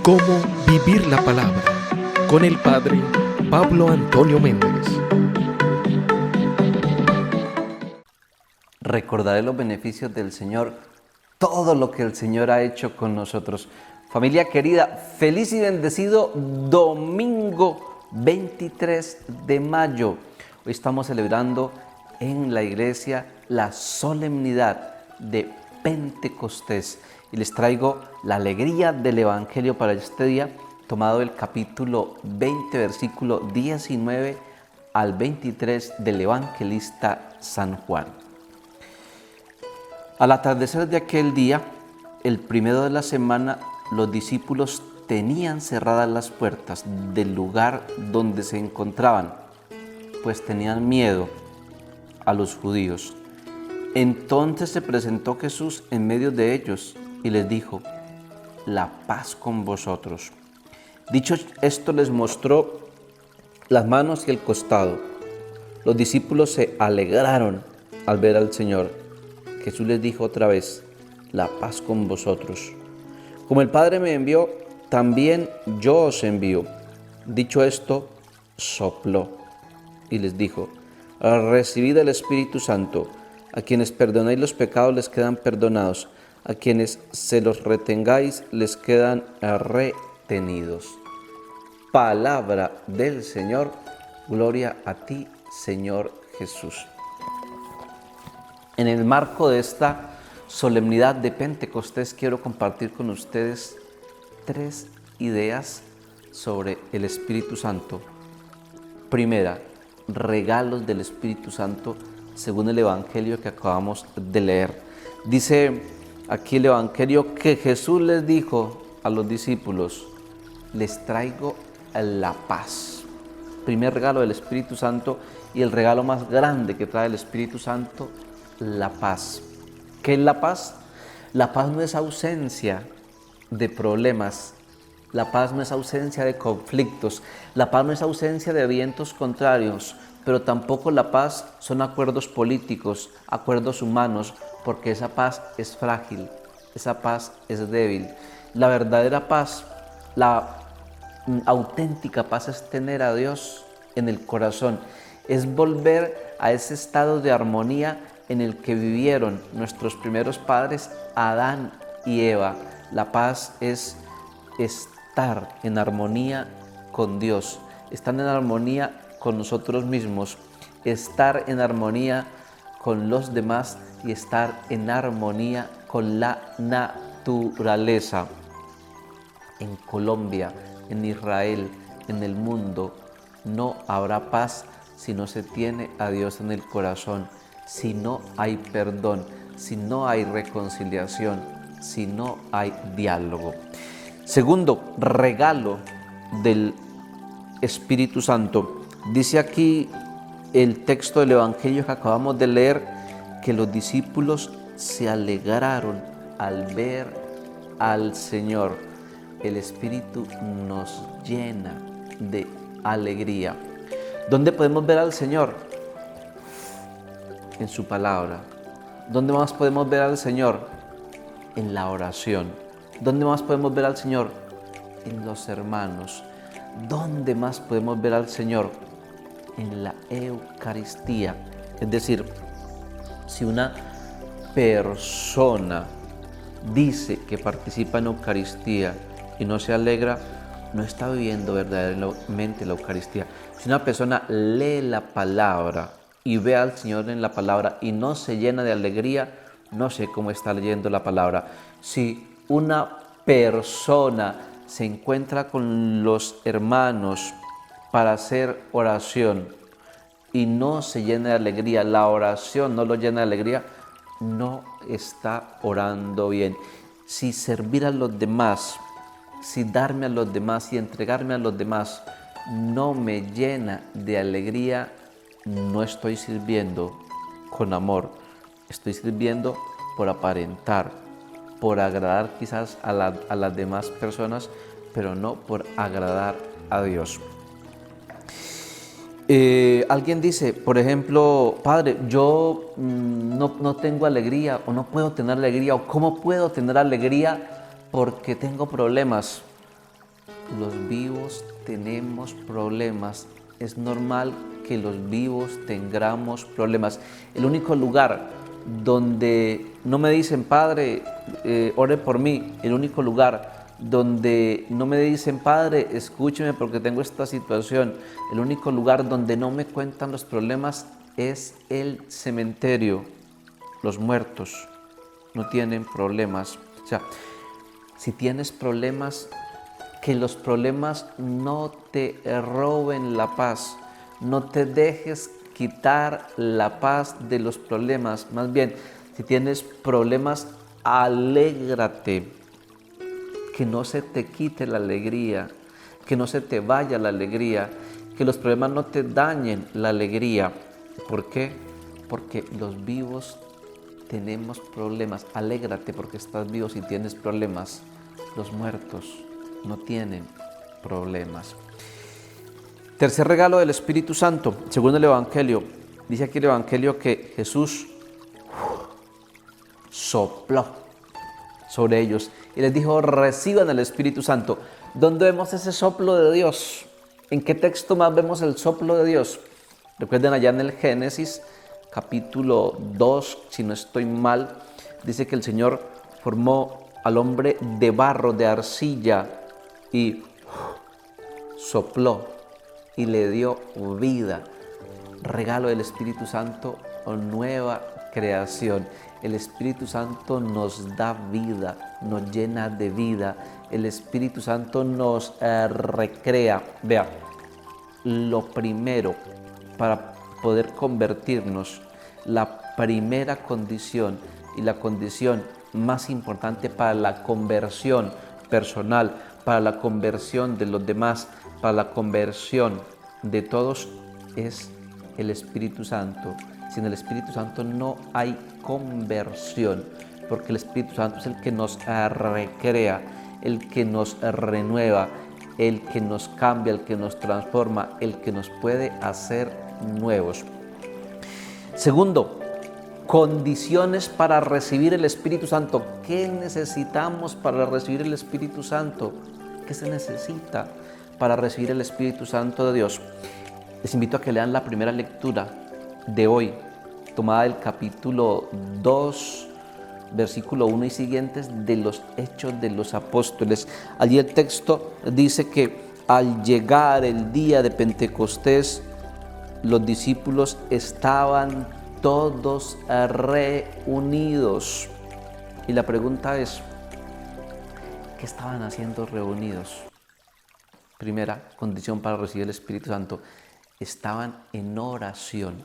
Cómo vivir la palabra con el Padre Pablo Antonio Méndez. Recordaré los beneficios del Señor, todo lo que el Señor ha hecho con nosotros. Familia querida, feliz y bendecido domingo 23 de mayo. Hoy estamos celebrando en la iglesia la solemnidad de Pentecostés y les traigo la alegría del Evangelio para este día, tomado del capítulo 20, versículo 19 al 23 del evangelista San Juan. Al atardecer de aquel día, el primero de la semana, los discípulos tenían cerradas las puertas del lugar donde se encontraban, pues tenían miedo a los judíos. Entonces se presentó Jesús en medio de ellos y les dijo: la paz con vosotros. Dicho esto, les mostró las manos y el costado. Los discípulos se alegraron al ver al Señor. Jesús les dijo otra vez: la paz con vosotros. Como el Padre me envió, también yo os envío. Dicho esto, sopló y les dijo: recibid el Espíritu Santo. A quienes perdonáis los pecados les quedan perdonados. A quienes se los retengáis les quedan retenidos. Palabra del Señor. Gloria a ti, Señor Jesús. En el marco de esta solemnidad de Pentecostés quiero compartir con ustedes 3 ideas sobre el Espíritu Santo. Primera, regalos del Espíritu Santo según el Evangelio que acabamos de leer. Dice aquí el Evangelio que Jesús les dijo a los discípulos: les traigo la paz. Primer regalo del Espíritu Santo y el regalo más grande que trae el Espíritu Santo, la paz. ¿Qué es la paz? La paz no es ausencia de problemas. La paz no es ausencia de conflictos. La paz no es ausencia de vientos contrarios. Pero tampoco la paz son acuerdos políticos, acuerdos humanos, porque esa paz es frágil, esa paz es débil. La verdadera paz, la auténtica paz es tener a Dios en el corazón, es volver a ese estado de armonía en el que vivieron nuestros primeros padres, Adán y Eva. La paz es estar en armonía con Dios, estar en armonía con nosotros mismos, estar en armonía con los demás y estar en armonía con la naturaleza. En Colombia, en Israel, en el mundo, no habrá paz si no se tiene a Dios en el corazón, si no hay perdón, si no hay reconciliación, si no hay diálogo. Segundo, regalo del Espíritu Santo. Dice aquí el texto del Evangelio que acabamos de leer que los discípulos se alegraron al ver al Señor. El Espíritu nos llena de alegría. ¿Dónde podemos ver al Señor? En su palabra. ¿Dónde más podemos ver al Señor? En la oración. ¿Dónde más podemos ver al Señor? En los hermanos. ¿Dónde más podemos ver al Señor? En la Eucaristía. Es decir, si una persona dice que participa en Eucaristía y no se alegra, no está viviendo verdaderamente la Eucaristía. Si una persona lee la palabra y ve al Señor en la palabra y no se llena de alegría, no sé cómo está leyendo la palabra. Si una persona se encuentra con los hermanos para hacer oración y no se llena de alegría, la oración no lo llena de alegría, no está orando bien. Si servir a los demás, si darme a los demás y entregarme a los demás no me llena de alegría, no estoy sirviendo con amor, estoy sirviendo por aparentar, por agradar quizás a las demás personas, pero no por agradar a Dios. Alguien dice, por ejemplo: Padre, yo no tengo alegría, o no puedo tener alegría, o ¿cómo puedo tener alegría porque tengo problemas? los vivos tenemos problemas. Es normal que los vivos tengamos problemas. El único lugar donde no me dicen, Padre, ore por mí. El único lugar donde no me dicen, Padre, escúcheme porque tengo esta situación. El único lugar donde no me cuentan los problemas es el cementerio. Los muertos no tienen problemas. O sea, si tienes problemas, que los problemas no te roben la paz. No te dejes quitar la paz de los problemas. Más bien, si tienes problemas, alégrate. Que no se te quite la alegría, que no se te vaya la alegría, que los problemas no te dañen la alegría. ¿Por qué? Porque los vivos tenemos problemas. Alégrate porque estás vivo si tienes problemas. Los muertos no tienen problemas. Tercer regalo del Espíritu Santo, según el Evangelio. Dice aquí el Evangelio que Jesús sopló sobre ellos y les dijo, reciban el Espíritu Santo. ¿Dónde vemos ese soplo de Dios? ¿En qué texto más vemos el soplo de Dios? Recuerden allá en el Génesis, capítulo 2, si no estoy mal, dice que el Señor formó al hombre de barro, de arcilla, y sopló y le dio vida. Regalo del Espíritu Santo o nueva creación. El Espíritu Santo nos da vida, nos llena de vida. El Espíritu Santo nos recrea. Vea, lo primero para poder convertirnos, la primera condición y la condición más importante para la conversión personal, para la conversión de los demás, para la conversión de todos, es el Espíritu Santo. Sin el Espíritu Santo no hay conversión, porque el Espíritu Santo es el que nos recrea, el que nos renueva, el que nos cambia, el que nos transforma, el que nos puede hacer nuevos. Segundo, condiciones para recibir el Espíritu Santo. ¿Qué necesitamos para recibir el Espíritu Santo? ¿Qué se necesita para recibir el Espíritu Santo de Dios? Les invito a que lean la primera lectura de hoy, tomada del capítulo 2, versículo 1 y siguientes de los Hechos de los Apóstoles. Allí el texto dice que al llegar el día de Pentecostés, los discípulos estaban todos reunidos. Y la pregunta es, ¿qué estaban haciendo reunidos? Primera condición para recibir el Espíritu Santo, estaban en oración,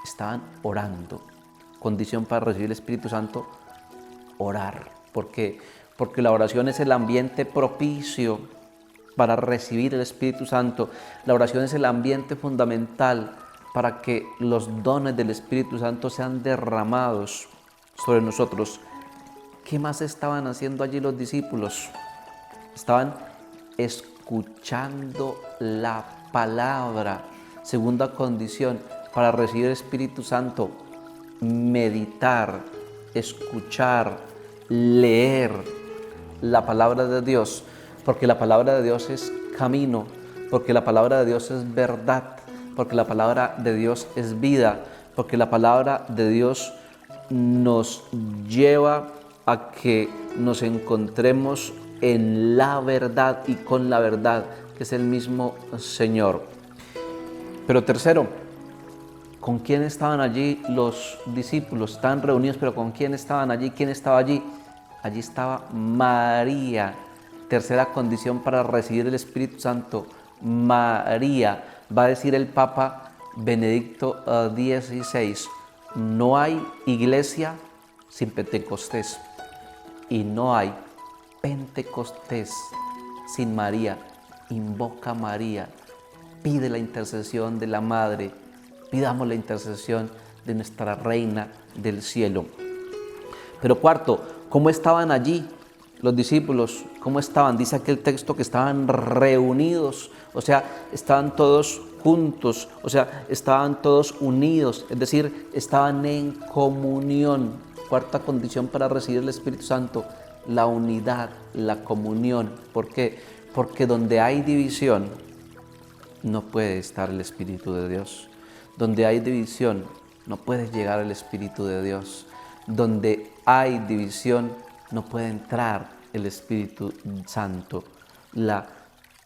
estaban orando. Condición para recibir el Espíritu Santo, orar. ¿Por qué? Porque la oración es el ambiente propicio para recibir el Espíritu Santo. La oración es el ambiente fundamental para que los dones del Espíritu Santo sean derramados sobre nosotros. ¿Qué más estaban haciendo allí los discípulos? Estaban escuchando la palabra. Segunda condición para recibir el Espíritu Santo, meditar, escuchar, leer la palabra de Dios, porque la palabra de Dios es camino, porque la palabra de Dios es verdad, porque la palabra de Dios es vida, porque la palabra de Dios nos lleva a que nos encontremos en la verdad y con la verdad, que es el mismo Señor. Pero tercero, ¿con quién estaban allí los discípulos? Estaban reunidos, pero ¿con quién estaban allí? ¿Quién estaba allí? Allí estaba María. Tercera condición para recibir el Espíritu Santo, María. Va a decir el Papa Benedicto XVI, no hay iglesia sin Pentecostés y no hay Pentecostés sin María. Invoca a María, pide la intercesión de la Madre, pidamos la intercesión de nuestra Reina del Cielo. Pero cuarto, ¿cómo estaban allí los discípulos? ¿Cómo estaban? Dice aquel texto que estaban reunidos, o sea, estaban todos juntos, o sea, estaban todos unidos, es decir, estaban en comunión. Cuarta condición para recibir el Espíritu Santo, la unidad, la comunión. ¿Por qué? Porque donde hay división no puede estar el Espíritu de Dios. Donde hay división no puede llegar el Espíritu de Dios. Donde hay división no puede entrar el Espíritu Santo. La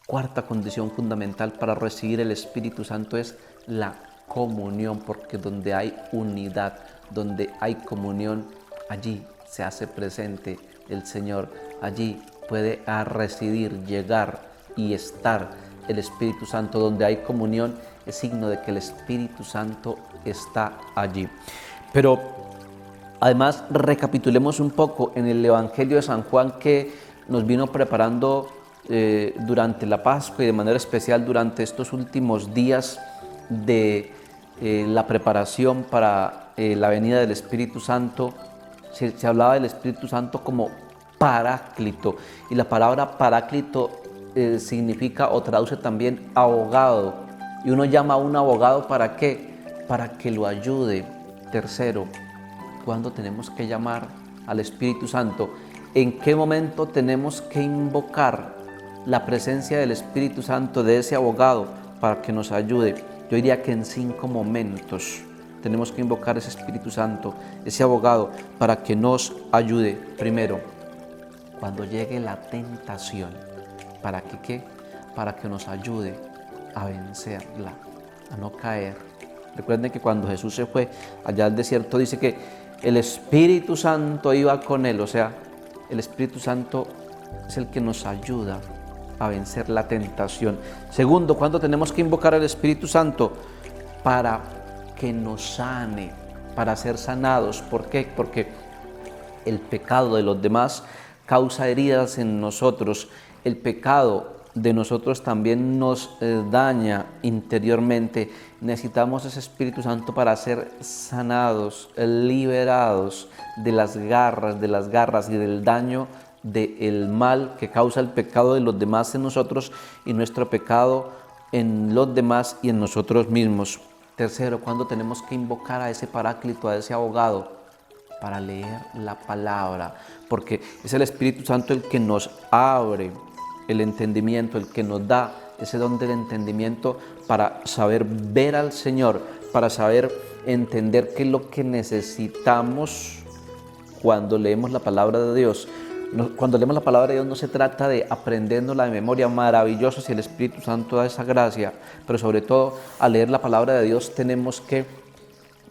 cuarta condición fundamental para recibir el Espíritu Santo es la comunión, porque donde hay unidad, donde hay comunión, allí se hace presente el Señor. Allí puede residir, llegar y estar el Espíritu Santo. Donde hay comunión es signo de que el Espíritu Santo está allí. Pero además, recapitulemos un poco en el Evangelio de San Juan, que nos vino preparando durante la Pascua y de manera especial durante estos últimos días de la preparación para la venida del Espíritu Santo. Se hablaba del Espíritu Santo como Paráclito, y la palabra Paráclito significa o traduce también abogado, y uno llama a un abogado ¿para qué? Para que lo ayude. Tercero, ¿cuándo tenemos que llamar al Espíritu Santo? ¿En qué momento tenemos que invocar la presencia del Espíritu Santo, de ese abogado, para que nos ayude? Yo diría que en 5 momentos tenemos que invocar ese Espíritu Santo, ese abogado, para que nos ayude. Primero, cuando llegue la tentación. ¿Para que qué? Para que nos ayude a vencerla, a no caer. Recuerden que cuando Jesús se fue allá al desierto, dice que el Espíritu Santo iba con él. O sea, el Espíritu Santo es el que nos ayuda a vencer la tentación. Segundo, ¿cuándo tenemos que invocar al Espíritu Santo? Para que nos sane, para ser sanados. ¿Por qué? Porque el pecado de los demás causa heridas en nosotros. El pecado de nosotros también nos daña interiormente. Necesitamos ese Espíritu Santo para ser sanados, liberados de las garras y del daño del mal que causa el pecado de los demás en nosotros y nuestro pecado en los demás y en nosotros mismos. Tercero, ¿cuándo tenemos que invocar a ese Paráclito, a ese abogado? Para leer la palabra, porque es el Espíritu Santo el que nos abre el entendimiento, el que nos da ese don del entendimiento para saber ver al Señor, para saber entender qué es lo que necesitamos cuando leemos la palabra de Dios. Cuando leemos la palabra de Dios no se trata de aprendernosla de memoria, maravilloso si el Espíritu Santo da esa gracia, pero sobre todo al leer la palabra de Dios tenemos que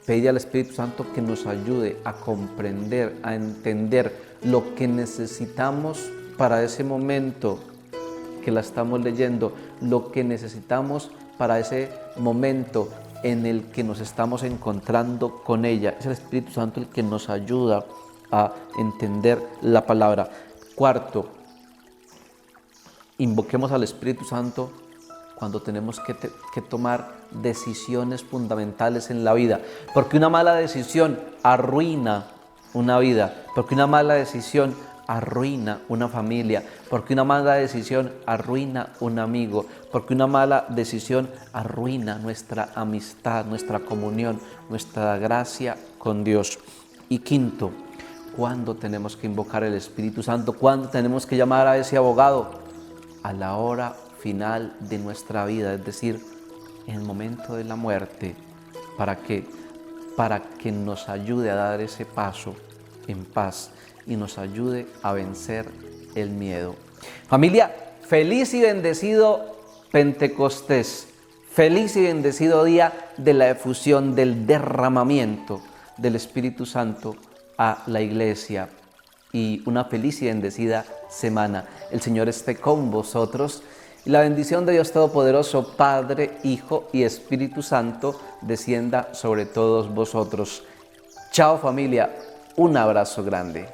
pedir al Espíritu Santo que nos ayude a comprender, a entender lo que necesitamos para ese momento que la estamos leyendo, lo que necesitamos para ese momento en el que nos estamos encontrando con ella. Es el Espíritu Santo el que nos ayuda a entender la palabra. Cuarto, invoquemos al Espíritu Santo cuando tenemos que tomar decisiones fundamentales en la vida, porque una mala decisión arruina una vida, porque una mala decisión arruina una familia, porque una mala decisión arruina un amigo, porque una mala decisión arruina nuestra amistad, nuestra comunión, nuestra gracia con Dios. Y quinto, ¿cuándo tenemos que invocar el Espíritu Santo? ¿Cuándo tenemos que llamar a ese abogado? A la hora final de nuestra vida, es decir, en el momento de la muerte. ¿Para qué? Para que nos ayude a dar ese paso en paz y nos ayude a vencer el miedo. Familia, feliz y bendecido Pentecostés. Feliz y bendecido día de la efusión, del derramamiento del Espíritu Santo a la iglesia. Y una feliz y bendecida semana. El Señor esté con vosotros. Y la bendición de Dios Todopoderoso, Padre, Hijo y Espíritu Santo, descienda sobre todos vosotros. Chao familia, un abrazo grande.